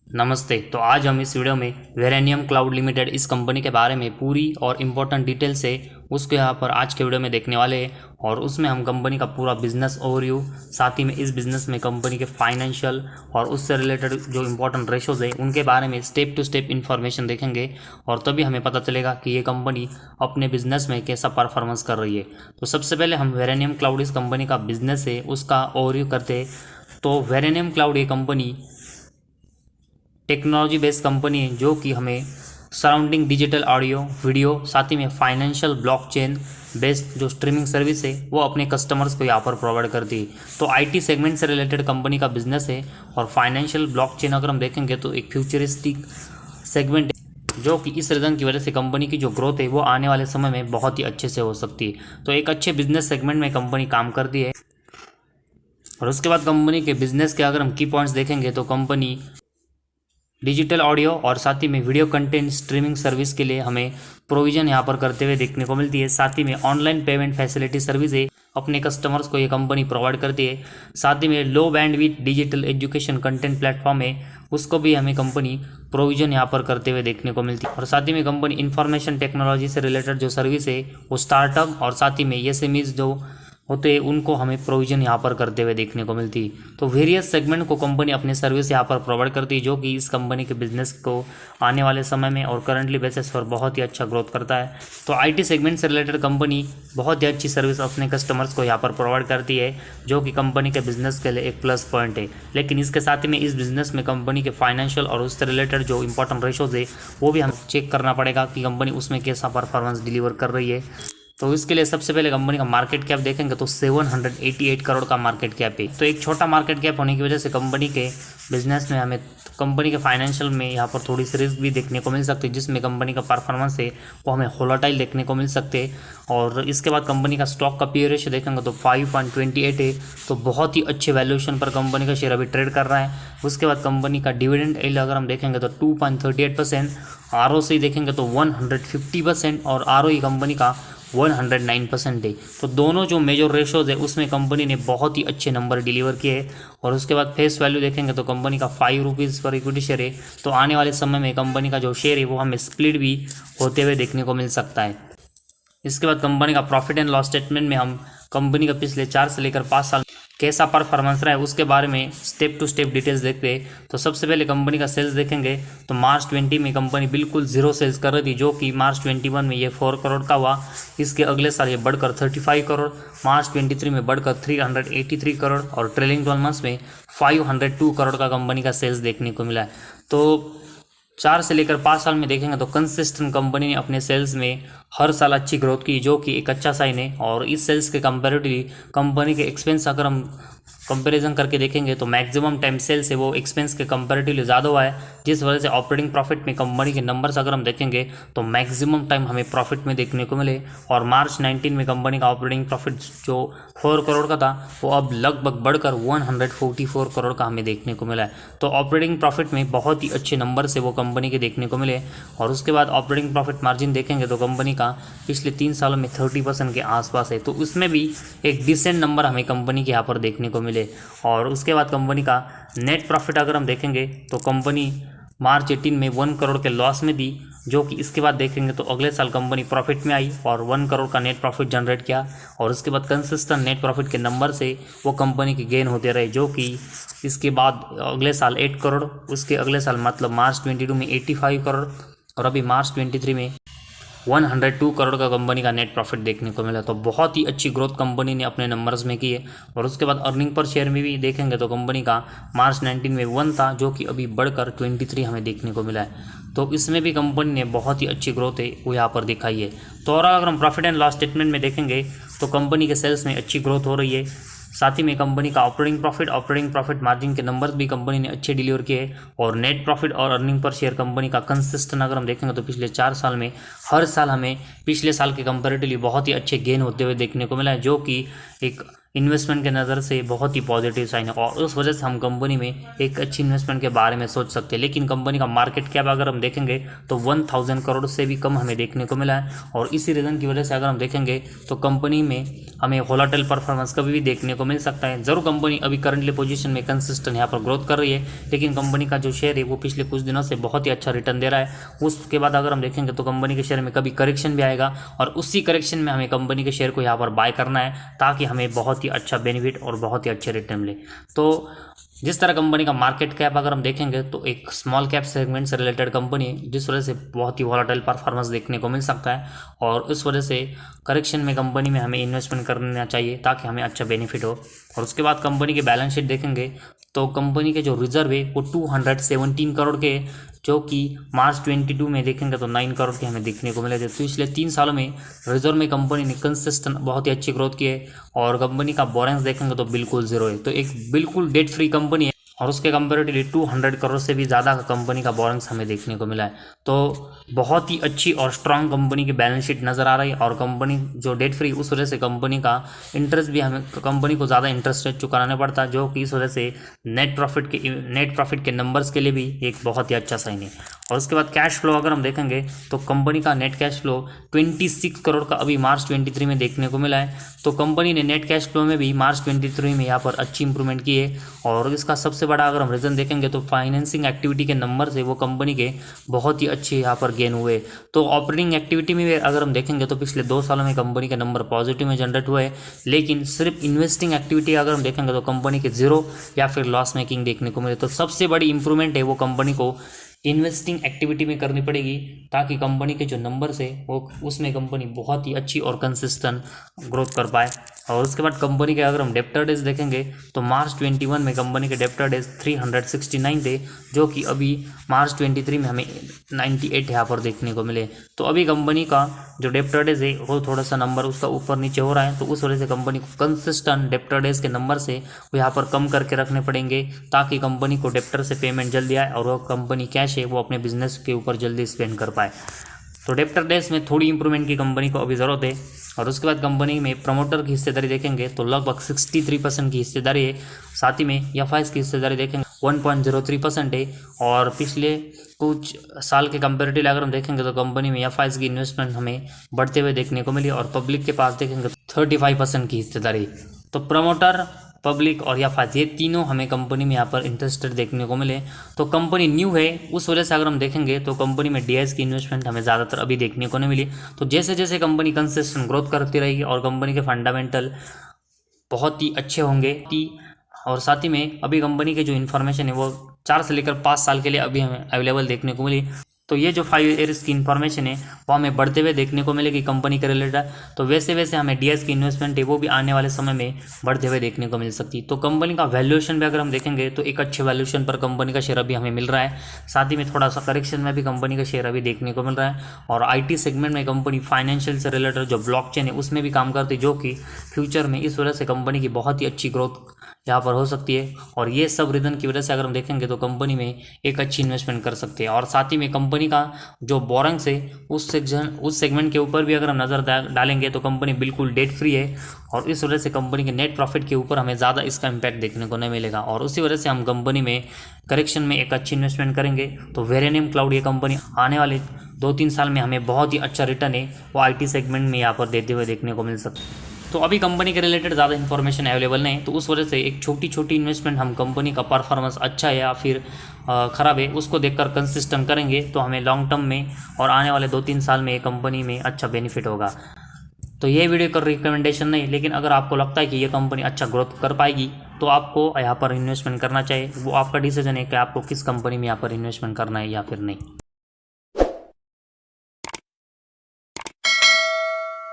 नमस्ते। तो आज हम इस वीडियो में वेरेनियम क्लाउड लिमिटेड इस कंपनी के बारे में पूरी और इम्पोर्टेंट डिटेल से उसको यहाँ पर आज के वीडियो में देखने वाले हैं और उसमें हम कंपनी का पूरा बिजनेस ओवरव्यू, साथ ही में इस बिजनेस में कंपनी के फाइनेंशियल और उससे रिलेटेड जो इम्पोर्टेंट रेशोज है उनके बारे में स्टेप टू स्टेप इन्फॉर्मेशन देखेंगे और तभी हमें पता चलेगा कि ये कंपनी अपने बिजनेस में कैसा परफॉर्मेंस कर रही है। तो सबसे पहले हम वेरेनियम क्लाउड इस कंपनी का बिजनेस है उसका ओवरव्यू करते हैं। तो वेरेनियम क्लाउड ये कंपनी टेक्नोलॉजी बेस्ड कंपनी है जो कि हमें सराउंडिंग डिजिटल ऑडियो वीडियो, साथ ही में फाइनेंशियल ब्लॉकचेन बेस्ड जो स्ट्रीमिंग सर्विस है वो अपने कस्टमर्स को यहाँ पर प्रोवाइड करती है। तो आईटी सेगमेंट से रिलेटेड कंपनी का बिजनेस है और फाइनेंशियल ब्लॉकचेन अगर हम देखेंगे तो एक फ्यूचरिस्टिक सेगमेंट है जो कि इस रीज़न की वजह से कंपनी की जो ग्रोथ है वो आने वाले समय में बहुत ही अच्छे से हो सकती है। तो एक अच्छे बिजनेस सेगमेंट में कंपनी काम करती है। और उसके बाद कंपनी के बिजनेस के अगर हम की पॉइंट्स देखेंगे तो कंपनी डिजिटल ऑडियो और साथ ही में वीडियो कंटेंट स्ट्रीमिंग सर्विस के लिए हमें प्रोविजन यहाँ पर करते हुए देखने को मिलती है। साथ ही में ऑनलाइन पेमेंट फैसिलिटी सर्विस है अपने कस्टमर्स को ये कंपनी प्रोवाइड करती है। साथ ही में low bandwidth digital education content platform है उसको भी हमें कंपनी प्रोविजन यहाँ पर करते हुए देखने को मिलती है। और साथ ही में कंपनी इंफॉर्मेशन टेक्नोलॉजी से रिलेटेड जो सर्विस है वो स्टार्टअप और साथ ही में एसएमईज जो होते हैं उनको हमें प्रोविजन यहाँ पर करते हुए देखने को मिलती है। तो वेरियस सेगमेंट को कंपनी अपने सर्विस यहाँ पर प्रोवाइड करती है जो कि इस कंपनी के बिजनेस को आने वाले समय में और करंटली बेसिस पर बहुत ही अच्छा ग्रोथ करता है। तो आईटी सेगमेंट से रिलेटेड कंपनी बहुत ही अच्छी सर्विस अपने कस्टमर्स को यहाँ पर प्रोवाइड करती है जो कि कंपनी के बिजनेस के लिए एक प्लस पॉइंट है। लेकिन इसके साथ ही में इस बिजनेस में कंपनी के फाइनेंशियल और उससे रिलेटेड जो इंपॉर्टेंट रेशोज है वो भी हम चेक करना पड़ेगा कि कंपनी उसमें कैसा परफॉर्मेंस डिलीवर कर रही है। तो इसके लिए सबसे पहले कंपनी का मार्केट कैप देखेंगे तो 788 करोड़ का मार्केट कैप है। तो एक छोटा मार्केट कैप होने की वजह से कंपनी के बिजनेस में हमें कंपनी के फाइनेंशियल में यहाँ पर थोड़ी सी रिस्क भी देखने को मिल सकती है जिसमें कंपनी का परफॉर्मेंस है वो हमें वोलेटाइल देखने को मिल सकते हैं। और इसके बाद कंपनी का स्टॉक का पी रेशियो देखेंगे तो 5.28 है। तो बहुत ही अच्छे वैल्यूएशन पर कंपनी का शेयर अभी ट्रेड कर रहा है। उसके बाद कंपनी का डिविडेंड यील्ड अगर हम देखेंगे तो 2.38%, आरओसी देखेंगे तो 150% और आरओई कंपनी का 109% है। तो दोनों जो मेजर रेशोज है उसमें कंपनी ने बहुत ही अच्छे नंबर डिलीवर किए हैं। और उसके बाद फेस वैल्यू देखेंगे तो कंपनी का 5 रुपीज़ पर इक्विटी शेयर है। तो आने वाले समय में कंपनी का जो शेयर है वो हमें स्प्लिट भी होते हुए देखने को मिल सकता है। इसके बाद कंपनी का प्रॉफिट एंड लॉस स्टेटमेंट में हम कंपनी का पिछले 4 से लेकर 5 साल कैसा परफॉर्मेंस रहा है उसके बारे में स्टेप टू स्टेप डिटेल्स देखते हैं। तो सबसे पहले कंपनी का सेल्स देखेंगे तो मार्च 20 में कंपनी बिल्कुल जीरो सेल्स कर रही थी जो कि मार्च 21 में ये 4 करोड़ का हुआ। इसके अगले साल ये बढ़कर 35 करोड़, मार्च 23 में बढ़कर 383 करोड़ और ट्रेलिंग 12 मंथ्स में 502 करोड़ का कंपनी का सेल्स देखने को मिला है। तो 4 से लेकर 5 साल में देखेंगे तो कंसिस्टेंट कंपनी ने अपने सेल्स में हर साल अच्छी ग्रोथ की जो कि एक अच्छा साइन है। और इस सेल्स के कंपैरेटिवली कंपनी के एक्सपेंस अगर हम कंपैरिजन करके देखेंगे तो मैक्सिमम टाइम सेल्स है वो एक्सपेंस के कंपैरेटिवली ज़्यादा हुआ है जिस वजह से ऑपरेटिंग प्रॉफिट में कंपनी के नंबर्स अगर हम देखेंगे तो मैक्सिमम टाइम हमें प्रॉफिट में देखने को मिले। और मार्च 19 में कंपनी का ऑपरेटिंग प्रॉफिट जो 4 करोड़ का था वो अब लगभग बढ़कर 144 करोड़ का हमें देखने को मिला है। तो ऑपरेटिंग प्रॉफिट में बहुत ही अच्छे नंबर से वो कंपनी के देखने को मिले। और उसके बाद ऑपरेटिंग प्रॉफिट मार्जिन देखेंगे तो कंपनी का पिछले 3 सालों में 30% के आसपास है। तो उसमें भी एक डिसेंट नंबर हमें कंपनी के यहाँ पर देखने को मिले। और उसके बाद कंपनी का नेट प्रॉफिट अगर हम देखेंगे तो कंपनी मार्च 18 में 1 करोड़ के लॉस में दी जो कि इसके बाद देखेंगे तो अगले साल कंपनी प्रॉफिट में आई और 1 करोड़ का नेट प्रॉफिट जनरेट किया। और उसके बाद कंसिस्टेंट नेट प्रॉफिट के नंबर से वो कंपनी के गेन होते रहे जो कि इसके बाद अगले साल 8 करोड़, उसके अगले साल मतलब मार्च 22 में 85 करोड़ और अभी मार्च 23 में 102 करोड़ का कंपनी का नेट प्रॉफिट देखने को मिला। तो बहुत ही अच्छी ग्रोथ कंपनी ने अपने नंबर्स में की है। और उसके बाद अर्निंग पर शेयर में भी देखेंगे तो कंपनी का मार्च 19 में 1 था जो कि अभी बढ़कर 23 हमें देखने को मिला है। तो इसमें भी कंपनी ने बहुत ही अच्छी ग्रोथ है वो यहाँ पर दिखाई है। तो ओवरऑल अगर हम प्रॉफिट एंड लॉस स्टेटमेंट में देखेंगे तो कंपनी के सेल्स में अच्छी ग्रोथ हो रही है। साथ ही में कंपनी का ऑपरेटिंग प्रॉफिट मार्जिन के नंबर्स भी कंपनी ने अच्छे डिलीवर किए। और नेट प्रॉफिट और अर्निंग पर शेयर कंपनी का कंसिस्टेंट अगर हम देखेंगे तो पिछले 4 साल में हर साल हमें पिछले साल के कंपैरेटिवली बहुत ही अच्छे गेन होते हुए देखने को मिला है जो कि एक इन्वेस्टमेंट के नज़र से बहुत ही पॉजिटिव साइन है और उस वजह से हम कंपनी में एक अच्छी इन्वेस्टमेंट के बारे में सोच सकते हैं। लेकिन कंपनी का मार्केट कैप अगर हम देखेंगे तो 1000 करोड़ से भी कम हमें देखने को मिला है और इसी रीज़न की वजह से अगर हम देखेंगे तो कंपनी में हमें वोलेटाइल परफॉर्मेंस कभी भी देखने को मिल सकता है। ज़रूर कंपनी अभी करंटली पोजीशन में कंसिस्टेंट यहाँ पर ग्रोथ कर रही है, लेकिन कंपनी का जो शेयर है वो पिछले कुछ दिनों से बहुत ही अच्छा रिटर्न दे रहा है। उसके बाद अगर हम देखेंगे तो कंपनी के शेयर में कभी करेक्शन भी आएगा और उसी करेक्शन में हमें कंपनी के शेयर को यहाँ पर बाय करना है ताकि हमें बहुत ही अच्छा बेनिफिट और बहुत ही अच्छे रिटर्न मिले। तो जिस तरह कंपनी का मार्केट कैप अगर हम देखेंगे तो एक स्मॉल कैप सेगमेंट से रिलेटेड कंपनी है, जिस वजह से बहुत ही वॉलेटाइल परफॉर्मेंस देखने को मिल सकता है और उस वजह से करेक्शन में कंपनी में हमें इन्वेस्टमेंट करना चाहिए ताकि हमें अच्छा बेनिफिट हो। और उसके बाद कंपनी के बैलेंस शीट देखेंगे तो कंपनी के जो रिजर्व है वो 217 करोड़ के, जो कि मार्च 22 में देखेंगे तो 9 करोड़ के हमें देखने को मिले थे। तो पिछले 3 सालों में रिजर्व में कंपनी ने कंसिस्टेंट बहुत ही अच्छी ग्रोथ की है और कंपनी का बोरेंस देखेंगे तो बिल्कुल जीरो है। तो एक बिल्कुल डेट फ्री कंपनी है और उसके कंपेरेटिवली 200 करोड़ से भी ज़्यादा कंपनी का बोरेंस हमें देखने को मिला है। तो बहुत ही अच्छी और स्ट्रांग कंपनी की बैलेंस शीट नज़र आ रही है और कंपनी जो डेट फ्री, उस वजह से कंपनी का इंटरेस्ट भी हमें कंपनी को ज़्यादा इंटरेस्ट रेट चुकाना पड़ता है, जो कि इस वजह से नेट प्रॉफिट के नंबर्स के लिए भी एक बहुत ही अच्छा साइन है। और उसके बाद कैश फ्लो अगर हम देखेंगे तो कंपनी का नेट कैश फ्लो 26 करोड़ का अभी मार्च 23 में देखने को मिला है। तो कंपनी ने नेट कैश फ्लो में भी मार्च 23 में यहाँ पर अच्छी इंप्रूवमेंट की है और इसका सबसे बड़ा अगर हम रीज़न देखेंगे तो फाइनेंसिंग एक्टिविटी के नंबर से वो कंपनी के बहुत ही अच्छे यहाँ पर गेन हुए। तो ऑपरेटिंग एक्टिविटी में अगर हम देखेंगे तो पिछले 2 सालों में कंपनी के नंबर पॉजिटिव में जनरेट हुए, लेकिन सिर्फ इन्वेस्टिंग एक्टिविटी अगर हम देखेंगे तो कंपनी के जीरो या फिर लॉस मेकिंग देखने को मिले। तो सबसे बड़ी इंप्रूवमेंट है वो कंपनी को इन्वेस्टिंग एक्टिविटी में करनी पड़ेगी ताकि कंपनी के जो नंबर्स है वो उसमें कंपनी बहुत ही अच्छी और कंसिस्टेंट ग्रोथ कर पाए। और उसके बाद कंपनी के अगर हम डेप्टर डेज देखेंगे तो मार्च 21 में कंपनी के डेप्टर डेज 369 थे, जो कि अभी मार्च 23 में हमें 98 यहाँ पर देखने को मिले। तो अभी कंपनी का जो डेप्टर डेज है वो थोड़ा सा नंबर उसका ऊपर नीचे हो रहा है, तो उस वजह से कंपनी को कंसिस्टेंट डेप्टर डेज के नंबर से वो यहाँ पर कम करके रखने पड़ेंगे ताकि कंपनी को डेप्टर से पेमेंट जल्दी आए और वो कंपनी कैश है वो अपने बिजनेस के ऊपर जल्दी स्पेंड कर पाए। तो डेप्टर डेज में थोड़ी इंप्रूवमेंट की कंपनी को अभी ज़रूरत है। और उसके बाद कंपनी में प्रमोटर की हिस्सेदारी देखेंगे तो लगभग 63% की हिस्सेदारी है। साथ ही में एफआईज की हिस्सेदारी देखेंगे 1.03% है और पिछले कुछ साल के कंपेरेटिव अगर हम देखेंगे तो कंपनी में एफआईज की इन्वेस्टमेंट हमें बढ़ते हुए देखने को मिली और पब्लिक के पास देखेंगे 35% की हिस्सेदारी। तो प्रमोटर, पब्लिक और एफआईज ये तीनों हमें कंपनी में यहाँ पर इंटरेस्टेड देखने को मिले। तो कंपनी न्यू है, उस वजह से अगर हम देखेंगे तो कंपनी में डीआईएस की इन्वेस्टमेंट हमें ज़्यादातर अभी देखने को नहीं मिली। तो जैसे जैसे कंपनी कंसिस्टेंट ग्रोथ करती रहेगी और कंपनी के फंडामेंटल बहुत ही अच्छे होंगे और साथ ही में अभी कंपनी के जो इन्फॉर्मेशन है वो 4 से लेकर 5 साल के लिए अभी हमें अवेलेबल देखने को मिली। तो ये जो 5 ईयर्स की इन्फॉर्मेशन है वो हमें बढ़ते हुए देखने को मिलेगी कंपनी के रिलेटेड। तो वैसे वैसे हमें डीएस की इन्वेस्टमेंट है वो भी आने वाले समय में बढ़ते हुए देखने को मिल सकती है। तो कंपनी का वैल्यूएशन भी अगर हम देखेंगे तो एक अच्छे वैल्यूएशन पर कंपनी का शेयर अभी हमें मिल रहा है। साथ ही में थोड़ा सा करेक्शन में भी कंपनी का शेयर अभी देखने को मिल रहा है। और IT सेगमेंट में कंपनी फाइनेंशियल से रिलेटेड जो ब्लॉकचेन है उसमें भी काम करती है, जो कि फ्यूचर में इस वजह से कंपनी की बहुत ही अच्छी ग्रोथ यहाँ पर हो सकती है। और ये सब रीज़न की वजह से अगर हम देखेंगे तो कंपनी में एक अच्छी इन्वेस्टमेंट कर सकते हैं। और साथ ही में कंपनी का जो बोरेंस है उस सेगमेंट के ऊपर भी अगर हम नज़र डालेंगे तो कंपनी बिल्कुल डेट फ्री है और इस वजह से कंपनी के नेट प्रॉफिट के ऊपर हमें ज़्यादा इसका इम्पैक्ट देखने को नहीं मिलेगा। और उसी वजह से हम कंपनी में करेक्शन में एक अच्छी इन्वेस्टमेंट करेंगे। तो वेरेनियम क्लाउड ये कंपनी आने वाले 2-3 साल में हमें बहुत ही अच्छा रिटर्न है वो IT सेगमेंट में यहाँ पर देते हुए देखने को मिल सकता है। तो अभी कंपनी के रिलेटेड ज़्यादा इन्फॉर्मेशन अवेलेबल नहीं, तो उस वजह से एक छोटी छोटी इन्वेस्टमेंट हम कंपनी का परफॉर्मेंस अच्छा है या फिर ख़राब है उसको देखकर कंसिस्टेंट करेंगे तो हमें लॉन्ग टर्म में और आने वाले 2-3 साल में कंपनी में अच्छा बेनिफिट होगा। तो ये वीडियो का रिकमेंडेशन नहीं, लेकिन अगर आपको लगता है कि ये कंपनी अच्छा ग्रोथ कर पाएगी तो आपको यहाँ पर इन्वेस्टमेंट करना चाहिए। वो आपका डिसीजन है कि आपको किस कंपनी में यहाँ पर इन्वेस्टमेंट करना है या फिर नहीं।